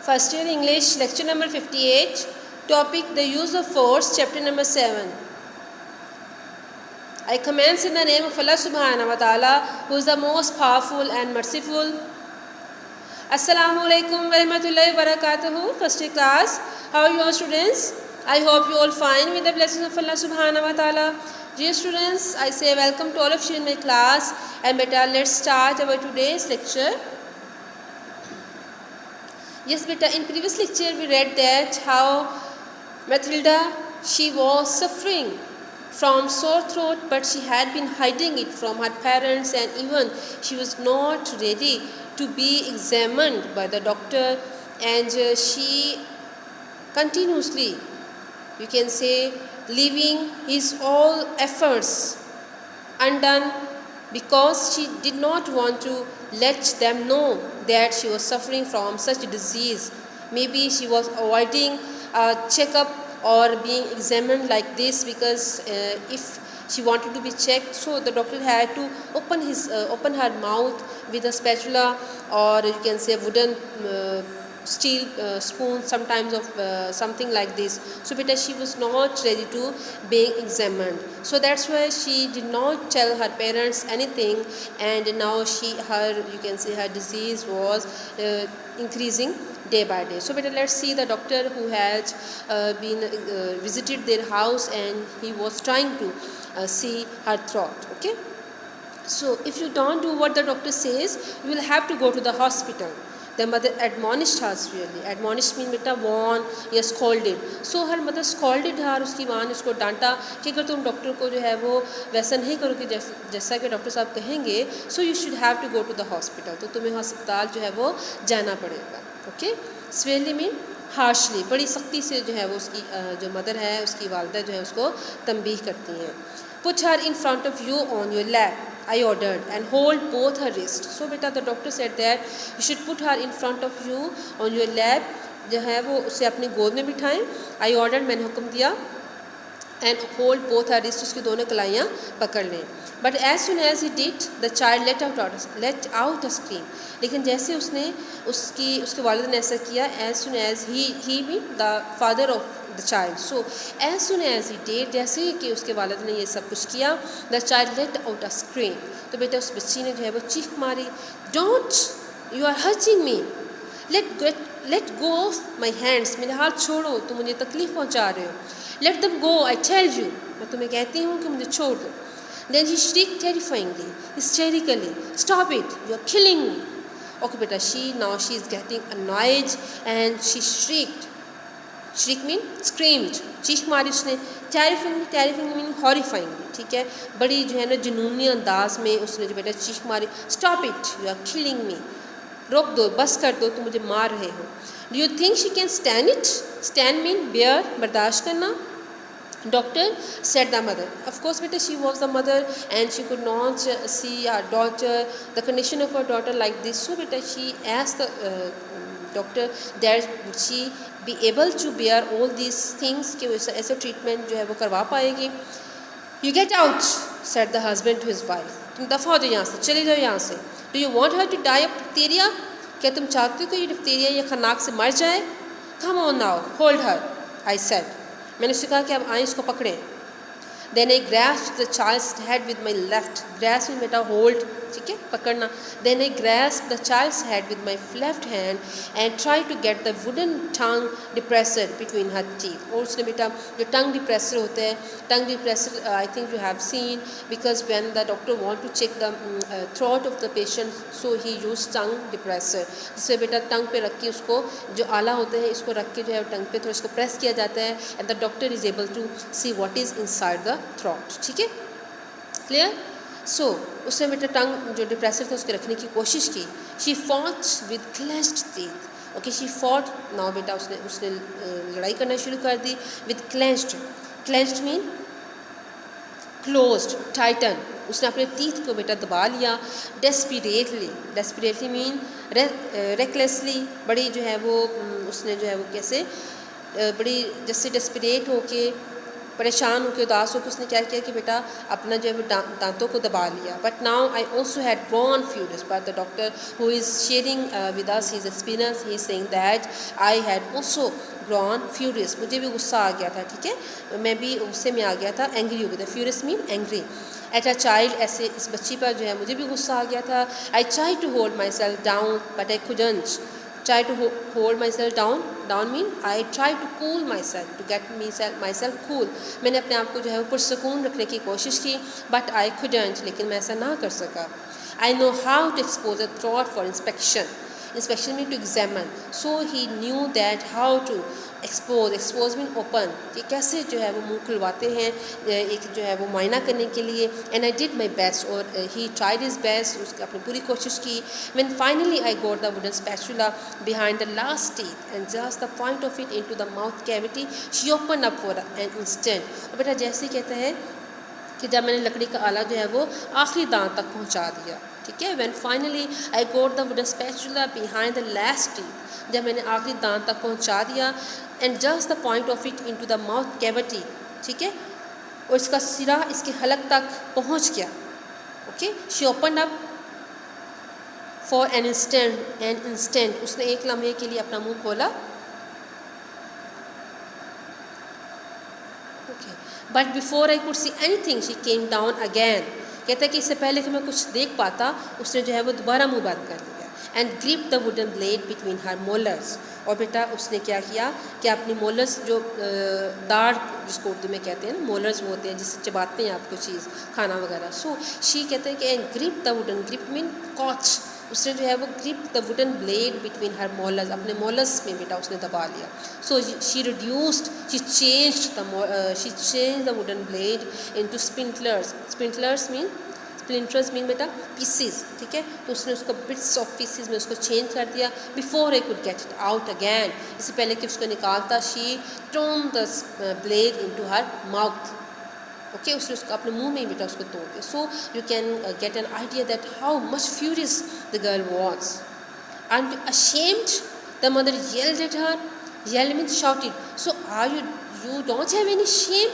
First year English, lecture number 58, topic the use of force, chapter number 7. I commence in the name of Allah subhanahu wa ta'ala, who is the most powerful and merciful. Assalamu alaikum wa rahmatullahi wa barakatuhu. First year class, how are you all students? I hope you all fine with the blessings of Allah subhanahu wa ta'ala. Dear students, I say welcome to all of you in my class, and beta let's start our today's lecture. Yes beta, in previous lecture we read that how Matilda, she was suffering from sore throat, but she had been hiding it from her parents, and even she was not ready to be examined by the doctor, and she continuously, you can say, leaving his all efforts undone because she did not want to let them know that she was suffering from such a disease. Maybe she was avoiding a checkup or being examined like this because if she wanted to be checked, so the doctor had to open her mouth with a spatula, or you can say wooden steel spoon, sometimes of something like this. So because she was not ready to being examined, so that's why she did not tell her parents anything, and now you can say her disease was increasing day by day. So better let's see the doctor who had been visited their house, and he was trying to see her throat. Okay, so if you don't do what the doctor says, you will have to go to the hospital. The mother admonished her severely. Admonished mean beta warn या scolded. So her mother scolded her. उसकी माँ ने उसको डांटा कि अगर तुम doctor को जो है वो वैसा नहीं करोगे जैसा कि डॉक्टर साहब कहेंगे, so you should have to go to the hospital. तो तुम्हें अस्पताल जो है वो जाना पड़ेगा. Okay? Severely mean harshly. बड़ी सख्ती से जो है वो उसकी जो मदर है, उसकी वालिदा जो है उसको तंबीह करती हैं. Put her in front of you on your lap, I ordered, and hold both her wrists. So beta the doctor said that you should put her in front of you on your lap, जो है वो उसे अपनी गोद में बिठाएं. I ordered, मैंने हुक्म दिया, and hold both her wrists, उसकी दोनों कलाइयाँ पकड़ लें. But as soon as he did, the child let out a scream. लेकिन जैसे उसके वालिद ने ऐसा किया, as soon as he mean the father of the child. So as soon as he did, जैसे ही कि उसके वालिद ने ये सब कुछ किया, the child let out a scream. तो बेटा उस बच्ची ने जो है वो चीख मारी. Don't, you are hurting me. Let go of my hands. मेरे हाथ छोड़ो, तुम मुझे तकलीफ पहुंचा रहे हो. Let them go, I tell you. मैं तुम्हें कहती हूँ कि मुझे छोड़ दो. Then he shrieked terrifyingly, hysterically, stop it, you are killing me. Okay beta, she is getting annoyed, and she shrieked. Shriek mean screamed. चीख मारी उसने. Terrifyingly mean horrifyingly. ठीक है, बड़ी जो है ना जुनूनी अंदाज में उसने जो बेटा चीख मारी. Stop it, you are killing me. रोक दो, बस कर दो, तुम मुझे मार रहे हो. Do you think she can stand it? Stand mean bear, बर्दाश्त करना. Doctor, said the mother. Of course beta, she was the mother, and she could not see her daughter, the condition of her daughter like this. So beta, she asked the doctor that would she be able to bear all these things, कि ऐसा treatment जो है वो करवा पाएगी. You get out, said the husband to his wife. तुम दफ़ा हो जाओ यहाँ से, चले जाओ यहाँ से. Do you want her to die of diphtheria? क्या तुम चाहते हो कि ये डिप्थीरिया या खन्नाक से मर जाए? Come on now, hold her, I said. मैंने उससे कहा कि अब आए इसको पकड़ें. Then I grasped the child's head with my left. Grasp में बेटा hold, ठीक है, पकड़ना. Then I grasped the child's head with my left hand and tried to get the wooden tongue depressor between her teeth. और उसने बेटा जो tongue depressor होता है, tongue depressor I think you have seen, because when the doctor want to check the throat of the patient, so he used tongue depressor. जिससे बेटा tongue पे रख के उसको जो आला होते हैं इसको रख के जो है tongue पे थोड़ा इसको press किया जाता है, and the doctor is able to see what is inside the throat. ठीक है, clear? So उसने बेटा टंग जो डिप्रेसर था उसके रखने की कोशिश की. She fought with clenched teeth. Okay, she fought. now बेटा उसने लड़ाई करना शुरू कर दी with clenched mean closed, tighten. उसने अपने teeth को बेटा दबा लिया. desperately mean recklessly. बड़ी जो है वो उसने जो है वो कैसे बड़ी जैसे desperate होके परेशान होकर उदास होकर उसने क्या किया कि बेटा अपना जो है वो दांतों को दबा लिया. But now I also had gone furious, but the doctor who is sharing with us his experience, he is saying that I had also gone furious. मुझे भी गुस्सा आ गया था, ठीक है, मैं भी गुस्से में आ गया था, एंग्री हो गया था. Furious mean angry at a child, ऐसे इस बच्ची पर जो है मुझे भी गुस्सा आ गया था. I try to hold myself down but I couldn't. Try to hold myself down. Down mean I try to cool myself, to get myself cool. मैंने अपने आप को जो है वो पुरसकून रखने की कोशिश की, but I couldn't, लेकिन मैं ऐसा ना कर सका. I know how to expose a throat for inspection. Inspection mean to examine. So he knew that how to expose mean open, कि कैसे जो है वो मुंह खुलवाते हैं एक जो है वो मुआयना करने के लिए. And I did my best, और ही ट्राइड हिज बेस्ट, उसकी अपनी पूरी कोशिश की. When finally I got the wooden spatula behind the last teeth and just the point of it into the mouth cavity, she open up for an instant. और बेटा जैसे कहता है कि जब मैंने लकड़ी का आला जो है वो आखिरी दांत तक पहुंचा दिया, ठीक है. When finally I got the wooden spatula behind the last teeth, जब मैंने आखिरी दांत तक पहुंचा दिया, and just the point of it into the mouth cavity, ठीक है, और इसका सिरा इसके हलक तक पहुंच गया. Okay, she open up for an instant, उसने एक लम्हे के लिए अपना मुंह खोला. But before I could see anything she came down again. कहता है कि इससे पहले कि मैं कुछ देख पाता, उसने जो है वो दोबारा मुंह बंद कर लिया. And grip the wooden blade between her molars, और बेटा उसने क्या किया कि अपनी मोलर्स जो दाढ़ जिसको उर्दू में कहते हैं ना, मोलर्स वो होते हैं जिससे चबाते हैं आप कोई चीज़ खाना वगैरह. सो शी कहते हैं कि and grip the wooden, grip mean कॉच, उसने जो है वो grip the wooden blade between her molars, अपने मोलर्स में बेटा उसने दबा लिया. So she reduced, she change the wooden blade into splinters. Splinters mean बेटा पीसीज, ठीक है. तो उसने उसको बिट्स ऑफ पीसीज में उसको चेंज कर दिया. Before I could get it out again, इससे पहले कि उसको निकालता, she turn the blade into her mouth. Okay, उसने उसको अपने मुंह में ही बेटा उसको तोड़ दिया. So you can get an idea that how much furious the girl was. Aren't you ashamed? The mother yelled at her. Yelled means shouted. So you don't have any shame?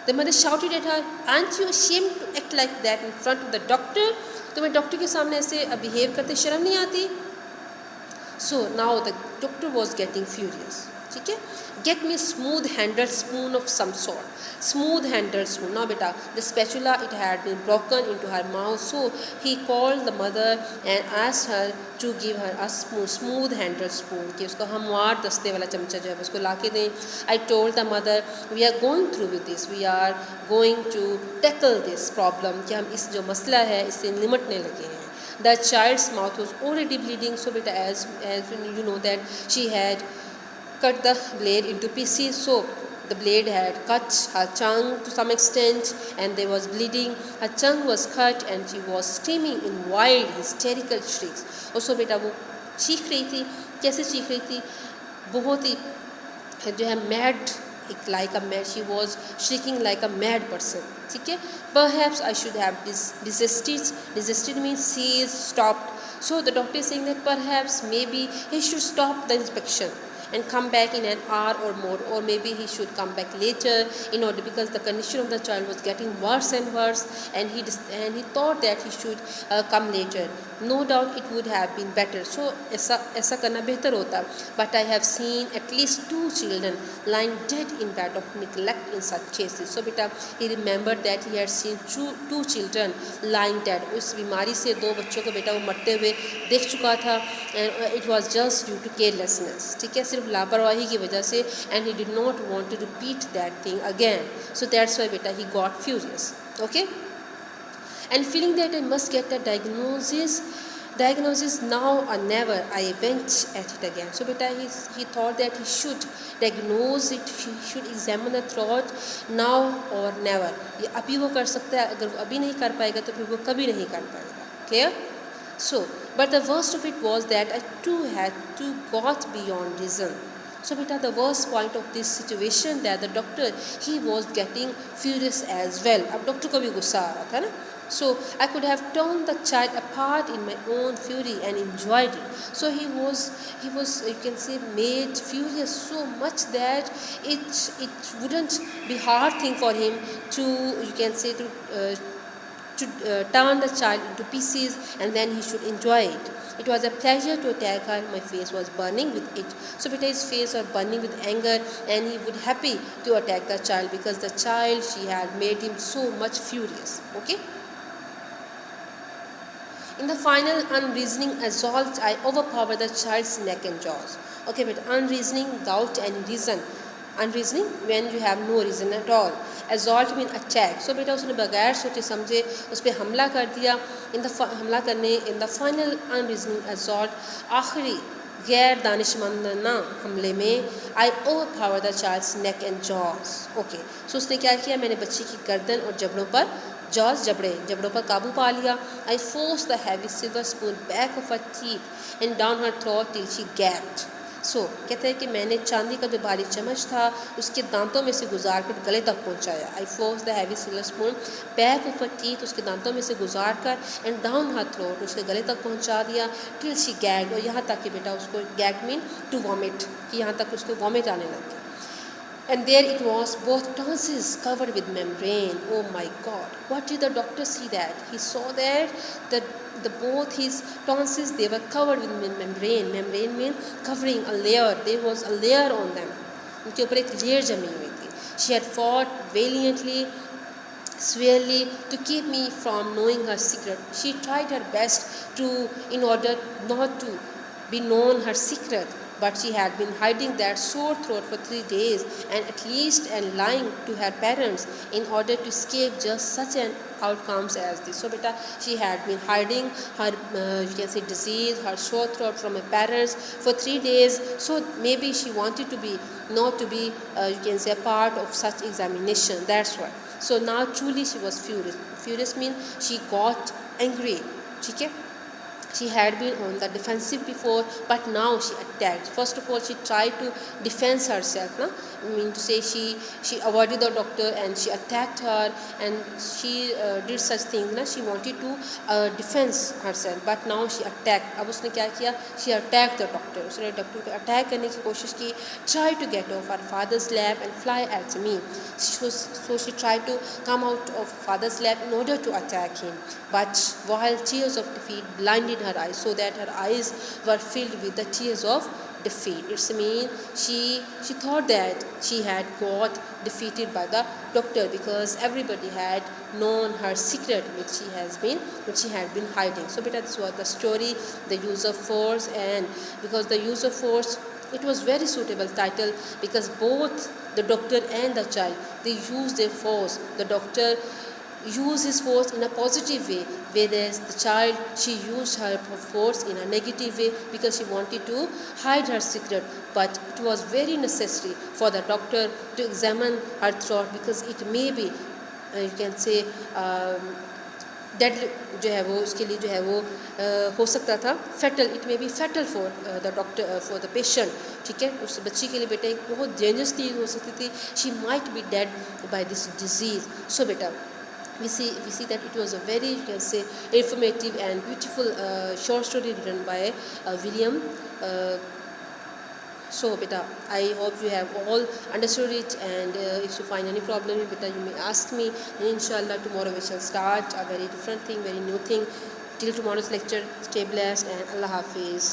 The mother shouted at her. Aren't you ashamed to act like that in front of the doctor? तुम्हें doctor के सामने ऐसे behave करते शर्म नहीं आती? So now the doctor was getting furious. ठीक है, get me smooth handled spoon of some sort. Smooth handled spoon. Now beta, the spatula, it had been broken into her mouth, so he called the mother and asked her to give her a smooth handled spoon, कि उसको हमवार दस्ते वाला चमचा जो है उसको ला के दें. I told the mother, we are going through with this, we are going to tackle this problem, कि हम इस जो मसला है इससे निमटने लगे हैं. The child's mouth was already bleeding, so beta, as you know that she had cut the blade into pieces, so the blade had cut her tongue to some extent and there was bleeding. Her tongue was cut and she was screaming in wild hysterical shrieks. Also बेटा वो चीख रही थी. कैसे चीख रही थी? बहुत ही जो है mad, like a mad, she was shrieking like a mad person. ठीक है. Perhaps I should have desisted means ceased, stopped. So the doctor is saying that perhaps maybe he should stop the inspection and come back in an hour or more, or maybe he should come back later in order, because the condition of the child was getting worse and worse, and he thought that he should come later. No doubt it would have been better. So ऐसा करना बेहतर होता. But I have seen at least 2 children lying dead in bed of neglect in such cases. So बेटा he remembered that he had seen 2 children lying dead. उस बीमारी से 2 बच्चों को बेटा वो मरते हुए देख चुका था, and it was just due to carelessness. ठीक है, सिर्फ लापरवाही की वजह से, and he did not want to repeat that thing again. So that's why बेटा he got furious. Okay, and feeling that I must get a diagnosis now or never, I went at it again. So बेटा he thought that he should diagnose it, he should examine the throat now or never. ये अभी वो कर सकता है, अगर वो अभी नहीं कर पाएगा तो फिर वो कभी नहीं कर पाएगा. Clear? So, but the worst of it was that I too had to got beyond reason. So beta, the worst point of this situation that the doctor, he was getting furious as well. अब doctor को भी गुस्सा आ रहा था ना. So I could have torn the child apart in my own fury and enjoyed it. So he was you can say made furious so much that it wouldn't be hard thing for him to, you can say, to turn the child into pieces, and then he should enjoy it. It was a pleasure to attack her. My face was burning with it. So Beta's face was burning with anger, and he would happy to attack the child because the child, she had made him so much furious. Okay. In the final unreasoning assault, I overpowered the child's neck and jaws. Okay, but unreasoning without any reason. Unreasoning when you have no reason at all. Assault mean attack. So बेटा उसने बगैर सोचे समझे उस पर हमला कर दिया. हमला करने in the final unreasoning assault, आखिरी गैर दानिशमंदाना हमले में I overpowered the child's neck and jaws. Okay, so उसने क्या किया, मैंने बच्ची की गर्दन और जबड़ों पर jaws जबड़ों पर काबू पा लिया. I forced the heavy silver spoon back of her teeth and down her throat till she gagged. So कहते हैं कि मैंने चांदी का जो बारीक चम्मच था उसके दांतों में से गुजार कर गले तक पहुंचाया. I forced the heavy silver spoon back of her teeth, उसके दांतों में से गुजार कर, and down her throat, उसके गले तक पहुंचा दिया, till she gagged, और यहाँ तक कि बेटा उसको gag mean to vomit, कि यहाँ तक उसको vomit आने लग गया. And there it was, both tonsils covered with membrane. Oh my God! What did the doctor see that? He saw that the both his tonsils, they were covered with membrane. Membrane means covering, a layer. There was a layer on them. उनके ऊपर एक layer जमी हुई थी. She had fought valiantly, severely to keep me from knowing her secret. She tried her best in order not to be known her secret. But she had been hiding that sore throat for 3 days and lying to her parents in order to escape just such an outcomes as this. So beta, she had been hiding her you can say disease, her sore throat from her parents for 3 days. So maybe she wanted to be not to be you can say a part of such examination. That's why. So now truly she was furious. Furious means she got angry. Okay? She had been on the defensive before, but now she attacked. First of all, she tried to defend herself. No? I mean to say she avoided the doctor and she attacked her, and she did such things. No? She wanted to defend herself, but now she attacked. अब उसने क्या किया? She attacked the doctor. उसने doctor को attack करने की कोशिश की. Tried to get off her father's lap and fly at me. So she tried to come out of father's lap in order to attack him. But while tears of defeat blinded her eyes, so that her eyes were filled with the tears of defeat. It's mean she thought that she had got defeated by the doctor because everybody had known her secret which she had been hiding. So beta, this was the story, the use of force, and because the use of force, it was very suitable title because both the doctor and the child, they used their force. The doctor used his force in a positive way, whereas the child, she used her force in a negative way because she wanted to hide her secret. But it was very necessary for the doctor to examine her throat because it may be you can say dead जो है वो उसके लिए जो है वो हो सकता था fatal. It may be fatal for the doctor for the patient. ठीक है, उस बच्ची के लिए बेटा एक बहुत डेंजरस चीज़ हो सकती थी. She might be dead by this disease. So बेटा, we see that it was a very, you can say, informative and beautiful short story written by William. So beta, I hope you have all understood it, and if you find any problem, beta, you may ask me, and inshallah tomorrow we shall start a very different thing, very new thing. Till tomorrow's lecture, stay blessed and Allah Hafiz.